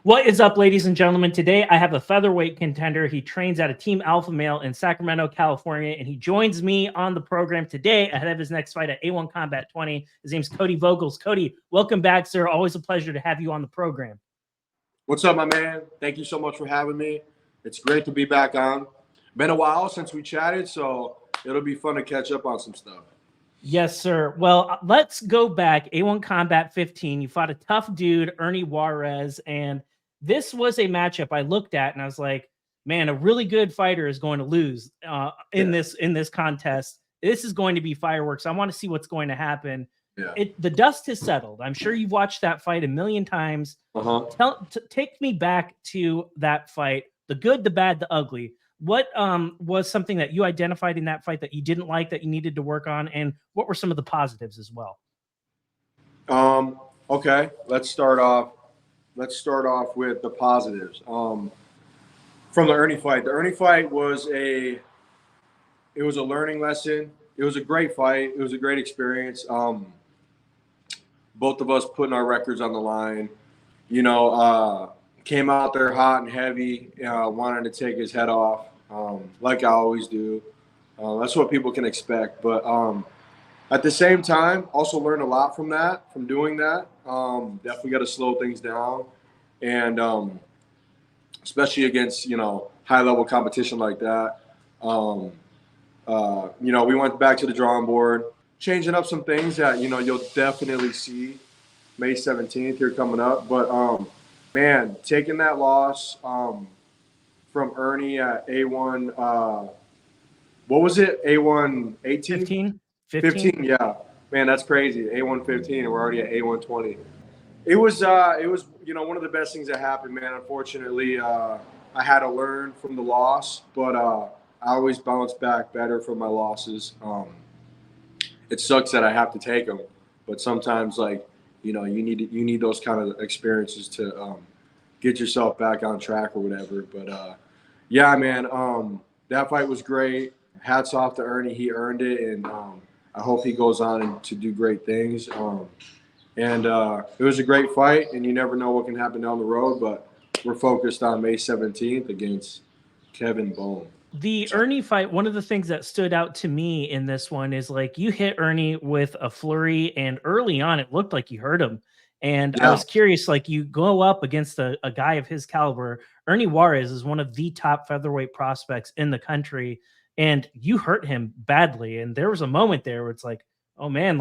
What is up, ladies and gentlemen? Today I have a featherweight contender. He trains at a Team Alpha Male in Sacramento, California, and he joins me on the program today ahead of his next fight at A1 Combat 20. His name's Kody Vogels. Kody, welcome back, sir. Always a pleasure to have you on the program. What's up, my man? Thank you so much for having me. It's great to be back on. Been a while since we chatted, so it'll be fun to catch up on some stuff. Yes, sir. Well, let's go back. A1 Combat 15. You fought a tough dude, Ernie Juarez, and this was a matchup I looked at and I was like, man, a really good fighter is going to lose in this contest. This is going to be fireworks. I want to see what's going to happen. Yeah. The dust has settled. I'm sure you've watched that fight a million times. Take me back to that fight, the good, the bad, the ugly. What was something that you identified in that fight that you didn't like, that you needed to work on, and what were some of the positives as well? Okay, let's start off with the positives. From the Ernie fight. The Ernie fight was a learning lesson. It was a great fight. It was a great experience. Both of us putting our records on the line. Came out there hot and heavy, wanting to take his head off, like I always do. That's what people can expect. But at the same time, also learned a lot from doing that. Definitely got to slow things down. And especially against, high-level competition like that. We went back to the drawing board, changing up some things that, you'll definitely see May 17th here coming up. But, man, taking that loss from Ernie at A1, what was it? A1 18? 15, yeah. Man, that's crazy. A1 15, and we're already at A1 20. It was one of the best things that happened, man. Unfortunately, I had to learn from the loss, but I always bounce back better from my losses. It sucks that I have to take them, but sometimes, you need those kind of experiences to get yourself back on track or whatever. But yeah, man, that fight was great. Hats off to Ernie. He earned it, and I hope he goes on to do great things. And it was a great fight, and you never know what can happen down the road, but we're focused on May 17th against Kevin Boehm. The Ernie fight, one of the things that stood out to me in this one is you hit Ernie with a flurry, and early on it looked like you hurt him. And I was curious, you go up against a guy of his caliber. Ernie Juarez is one of the top featherweight prospects in the country, and you hurt him badly. And there was a moment there where it's like, oh man,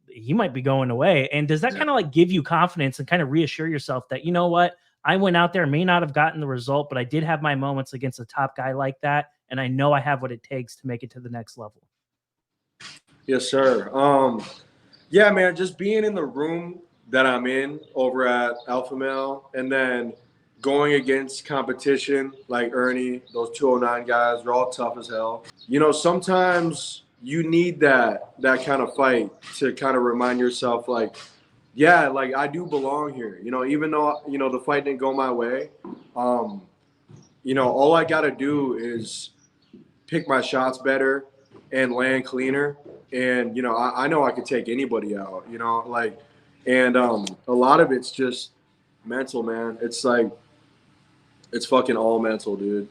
he might be going away. And does that kind of give you confidence and kind of reassure yourself that, you know what, I went out there, may not have gotten the result, but I did have my moments against a top guy like that, and I know I have what it takes to make it to the next level? Yes, sir. Yeah, man, just being in the room that I'm in over at Alpha Male, and then going against competition like Ernie, those 209 guys, they're all tough as hell. Sometimes you need that kind of fight to kind of remind yourself, yeah, I do belong here. Even though, the fight didn't go my way, all I got to do is pick my shots better and land cleaner. And, I know I could take anybody out, and a lot of it's just mental, man. It's it's fucking all mental, dude.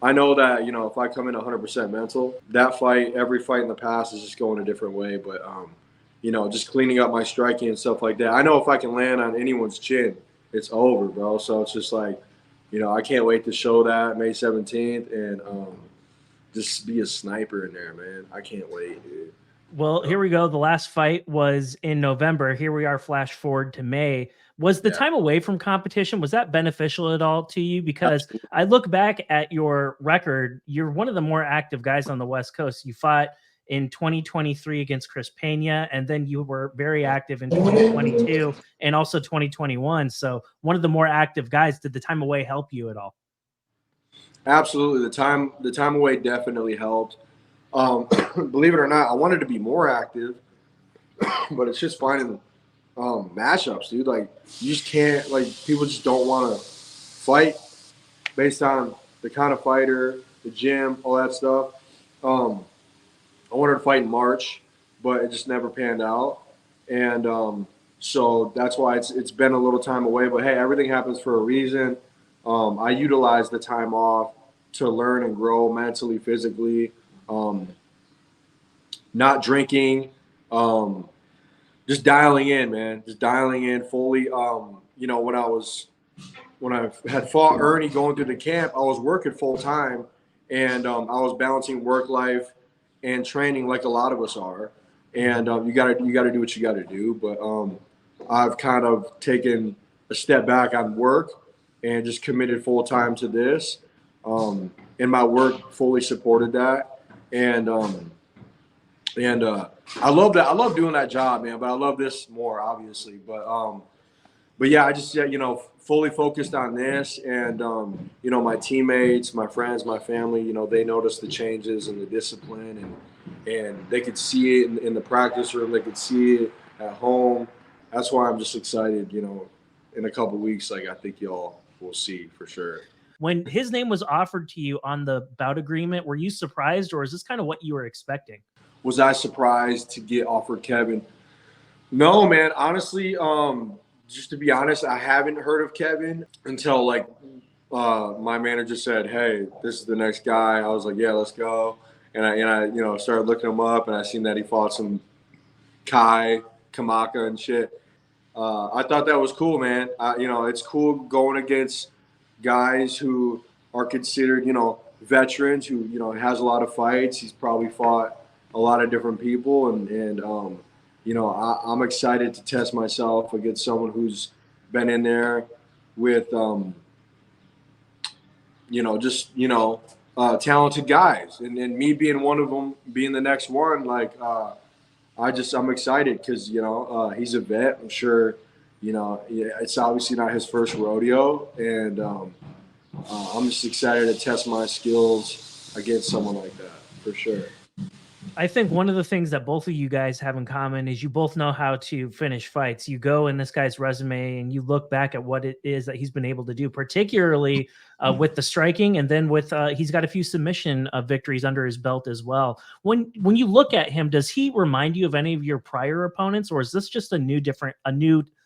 I know that, if I come in 100% mental, that fight, every fight in the past is just going a different way. But, just cleaning up my striking and stuff like that. I know if I can land on anyone's chin, it's over, bro. So it's just I can't wait to show that May 17th and just be a sniper in there, man. I can't wait, dude. Well, here we go. The last fight was in November. Here we are, flash forward to May. Was the time away from competition, was that beneficial at all to you? Because I look back at your record, you're one of the more active guys on the West Coast. You fought in 2023 against Chris Pena, and then you were very active in 2022 and also 2021. So one of the more active guys. Did the time away help you at all? Absolutely. The time away definitely helped. Believe it or not, I wanted to be more active, but it's just finding matchups, dude. You just can't, people just don't want to fight based on the kind of fighter, the gym, all that stuff. I wanted to fight in March, but it just never panned out. And So that's why it's been a little time away. But hey, everything happens for a reason. I utilize the time off to learn and grow mentally, physically. Um, not drinking, just dialing in, man. Just dialing in fully. You know, when I had fought Ernie going through the camp, I was working full time, and I was balancing work life and training like a lot of us are. And you gotta do what you gotta do. But I've kind of taken a step back on work and just committed full time to this. And my work fully supported that. And I love that. I love doing that job, man. But I love this more, obviously. But yeah, I just you know, fully focused on this, and you know, my teammates, my friends, my family, you know, they noticed the changes and the discipline, and they could see it in the practice room, they could see it at home. That's why I'm just excited. You know, in a couple weeks, like I think y'all will see for sure. When his name was offered to you on the bout agreement, were you surprised, or is this kind of what you were expecting? Was I surprised to get offered Kevin? No, man. Honestly, just to be honest, I haven't heard of Kevin until like my manager said, "Hey, this is the next guy." I was like, "Yeah, let's go." And I you know, started looking him up, and I seen that he fought some Kamaka and shit. I thought that was cool, man. You know, it's cool going against guys who are considered, you know, veterans who, you know, has a lot of fights. He's probably fought a lot of different people, and you know, I'm excited to test myself against someone who's been in there with, you know, just, you know, talented guys, and me being one of them, being the next one, like, I'm excited because, you know, he's a vet. I'm sure, you know, it's obviously not his first rodeo, and I'm just excited to test my skills against someone like that for sure. I think one of the things that both of you guys have in common is you both know how to finish fights. You go in this guy's resume and you look back at what it is that he's been able to do, particularly with the striking, and then with he's got a few submission victories under his belt as well. When you look at him, does he remind you of any of your prior opponents, or is this just a new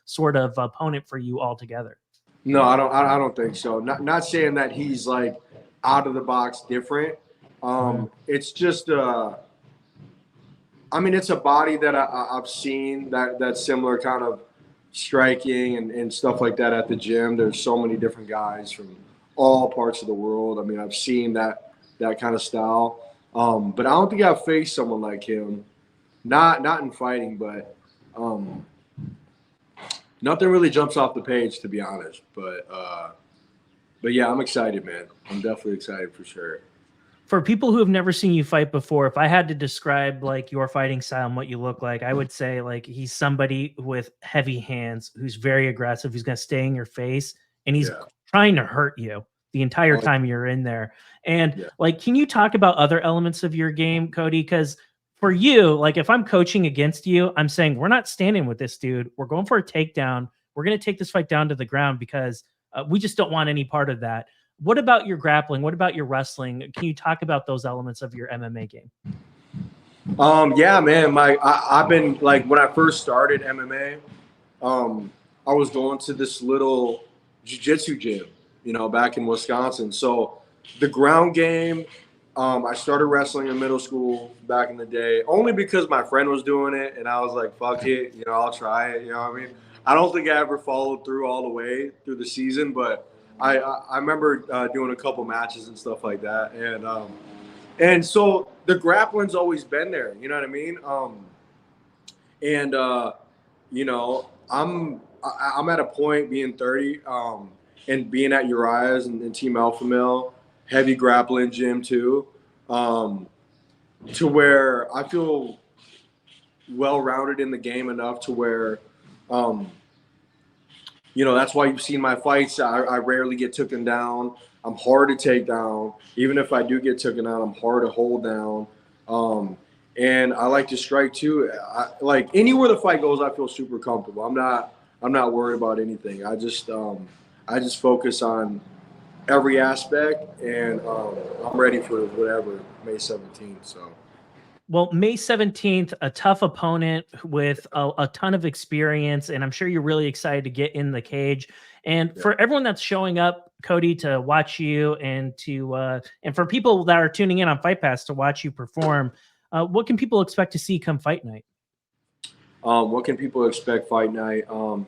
sort of opponent for you altogether? No, I don't think so. Not saying that he's like out of the box different. It's just I mean, it's a body that I've seen that similar kind of striking and stuff like that at the gym. There's so many different guys from all parts of the world. I mean, I've seen that kind of style. But I don't think I've faced someone like him. Not in fighting, but nothing really jumps off the page, to be honest. But yeah, I'm excited, man. I'm definitely excited for sure. For people who have never seen you fight before, if I had to describe like your fighting style and what you look like, I would say like he's somebody with heavy hands who's very aggressive, who's going to stay in your face, and he's Yeah. trying to hurt you the entire time you're in there. And Yeah. like, can you talk about other elements of your game, Kody? Because for you, like if I'm coaching against you, I'm saying we're not standing with this dude. We're going for a takedown. We're going to take this fight down to the ground because we just don't want any part of that. What about your grappling? What about your wrestling? Can you talk about those elements of your MMA game? Yeah, man. I've been like when I first started MMA, I was going to this little jiu-jitsu gym, you know, back in Wisconsin. So the ground game, I started wrestling in middle school back in the day, only because my friend was doing it, and I was like, "Fuck it, you know, I'll try it." You know what I mean? I don't think I ever followed through all the way through the season, but I remember doing a couple matches and stuff like that, and so the grappling's always been there. You know what I mean? And you know, I'm at a point being 30, and being at Juarez and Team Alpha Male, heavy grappling gym too, to where I feel well rounded in the game enough to where, um, you know, that's why you've seen my fights. I rarely get taken down. I'm hard to take down. Even if I do get taken down, I'm hard to hold down. Um, and I like to strike too. Like anywhere the fight goes, I feel super comfortable. I'm not worried about anything. I just focus on every aspect, and I'm ready for whatever May 17th. So. Well, May 17th, a tough opponent with a ton of experience, and I'm sure you're really excited to get in the cage. And for everyone that's showing up, Kody, to watch you, and for people that are tuning in on Fight Pass to watch you perform, what can people expect to see come fight night? What can people expect fight night? Man,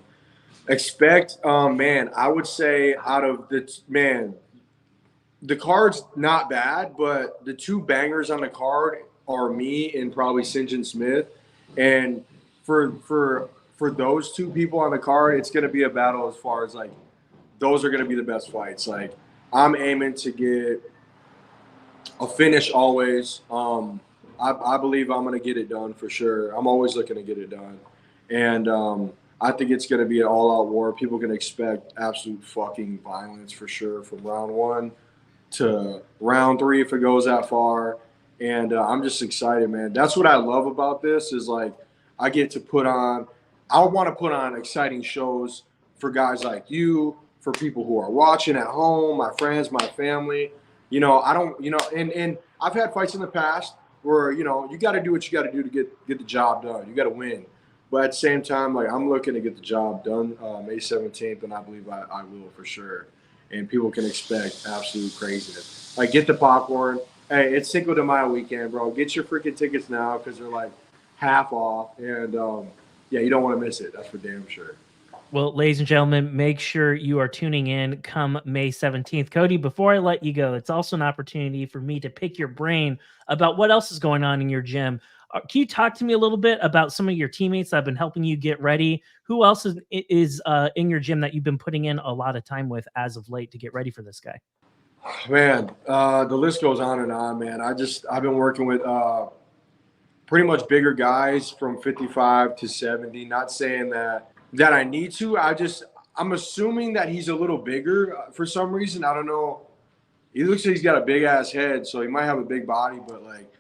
I would say out of the card's not bad, but the two bangers on the card are me and probably Sinjin Smith. And for those two people on the card, it's going to be a battle as far as like those are going to be the best fights. Like I'm aiming to get a finish always. I believe I'm going to get it done for sure. I'm always looking to get it done. And I think it's going to be an all-out war. People can expect absolute fucking violence for sure from round 1 to round 3 if it goes that far. And I'm just excited, man. That's what I love about this is like I get to I want to put on exciting shows for guys like you, for people who are watching at home, my friends, my family. I don't, and I've had fights in the past where, you got to do what you got to do to get the job done. You got to win. But at the same time, like I'm looking to get the job done May 17th, and I believe I will for sure. And people can expect absolute craziness. Like get the popcorn. Hey, it's Cinco de Mayo weekend, bro. Get your freaking tickets now because they're like half off. And you don't want to miss it. That's for damn sure. Well, ladies and gentlemen, make sure you are tuning in come May 17th. Kody, before I let you go, it's also an opportunity for me to pick your brain about what else is going on in your gym. Can you talk to me a little bit about some of your teammates that have been helping you get ready? Who else is in your gym that you've been putting in a lot of time with as of late to get ready for this guy? Man, the list goes on and on, man. I've been working with pretty much bigger guys from 55 to 70. Not saying that I need to. I'm assuming that he's a little bigger for some reason. I don't know. He looks like he's got a big ass head, so he might have a big body, but like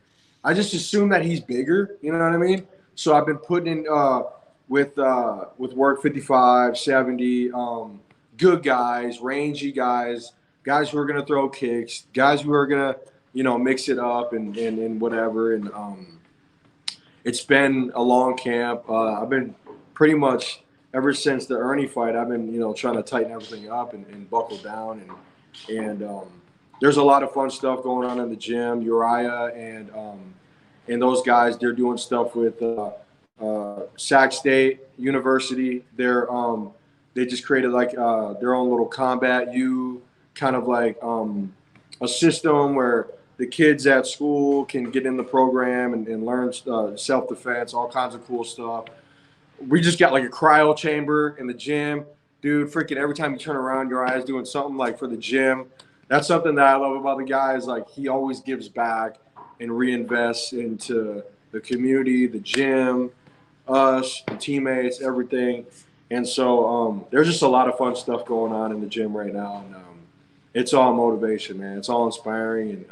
I just assume that he's bigger. You know what I mean? So I've been putting in with work 55, 70, good guys, rangy guys who are gonna throw kicks, guys who are gonna mix it up and whatever. And it's been a long camp. I've been pretty much ever since the Ernie fight. I've been trying to tighten everything up and buckle down and there's a lot of fun stuff going on in the gym. Uriah and those guys, they're doing stuff with Sac State University. They just created like their own little combat U kind of like a system where the kids at school can get in the program and learn self-defense, all kinds of cool stuff. We just got like a cryo chamber in the gym. Dude, freaking every time you turn around, your eyes doing something like for the gym. That's something that I love about the guy is like he always gives back and reinvests into the community, the gym, us, the teammates, everything. And so there's just a lot of fun stuff going on in the gym right now. And it's all motivation, man. It's all inspiring. And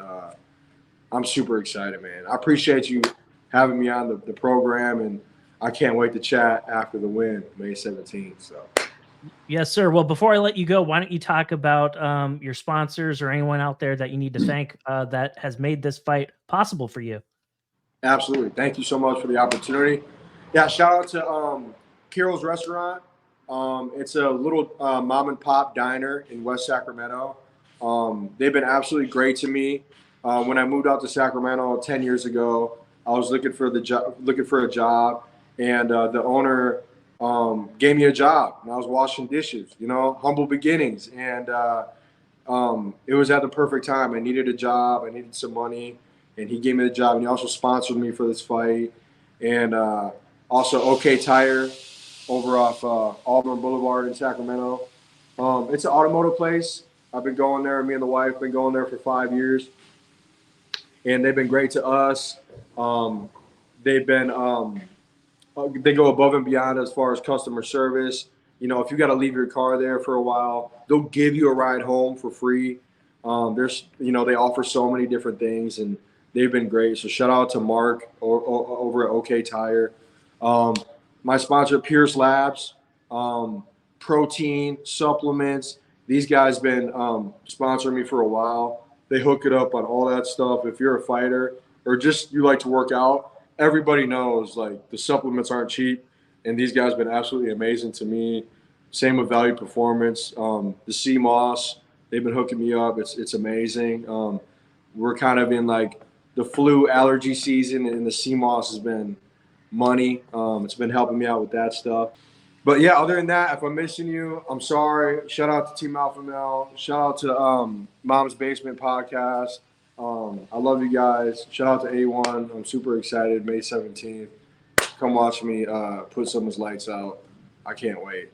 I'm super excited, man. I appreciate you having me on the program. And I can't wait to chat after the win, May 17th. So. Yes, sir. Well, before I let you go, why don't you talk about your sponsors or anyone out there that you need to thank that has made this fight possible for you? Absolutely. Thank you so much for the opportunity. Yeah, shout out to Carol's Restaurant. It's a little mom and pop diner in West Sacramento. They've been absolutely great to me. When I moved out to Sacramento 10 years ago, I was looking for a job, and the owner gave me a job, and I was washing dishes. Humble beginnings, and it was at the perfect time. I needed a job, I needed some money, and he gave me the job. And he also sponsored me for this fight, and also OK Tire over off Auburn Boulevard in Sacramento. It's an automotive place. I've been going there. Me and the wife have been going there for 5 years, and they've been great to us. They've been they go above and beyond as far as customer service. If you got to leave your car there for a while, they'll give you a ride home for free. They offer so many different things, and they've been great. So shout out to Mark over at OK Tire. My sponsor, Pierce Labs, protein, supplements. These guys been sponsoring me for a while. They hook it up on all that stuff. If you're a fighter or just you like to work out, everybody knows like the supplements aren't cheap, and these guys have been absolutely amazing to me. Same with Value Performance. The sea moss, they've been hooking me up. It's amazing. We're kind of in like the flu allergy season, and the sea moss has been money. It's been helping me out with that stuff. But yeah, other than that, if I'm missing you, I'm sorry. Shout out to Team Alpha Male. Shout out to Mom's Basement Podcast. I love you guys. Shout out to A1. I'm super excited. May 17th. Come watch me put someone's lights out. I can't wait.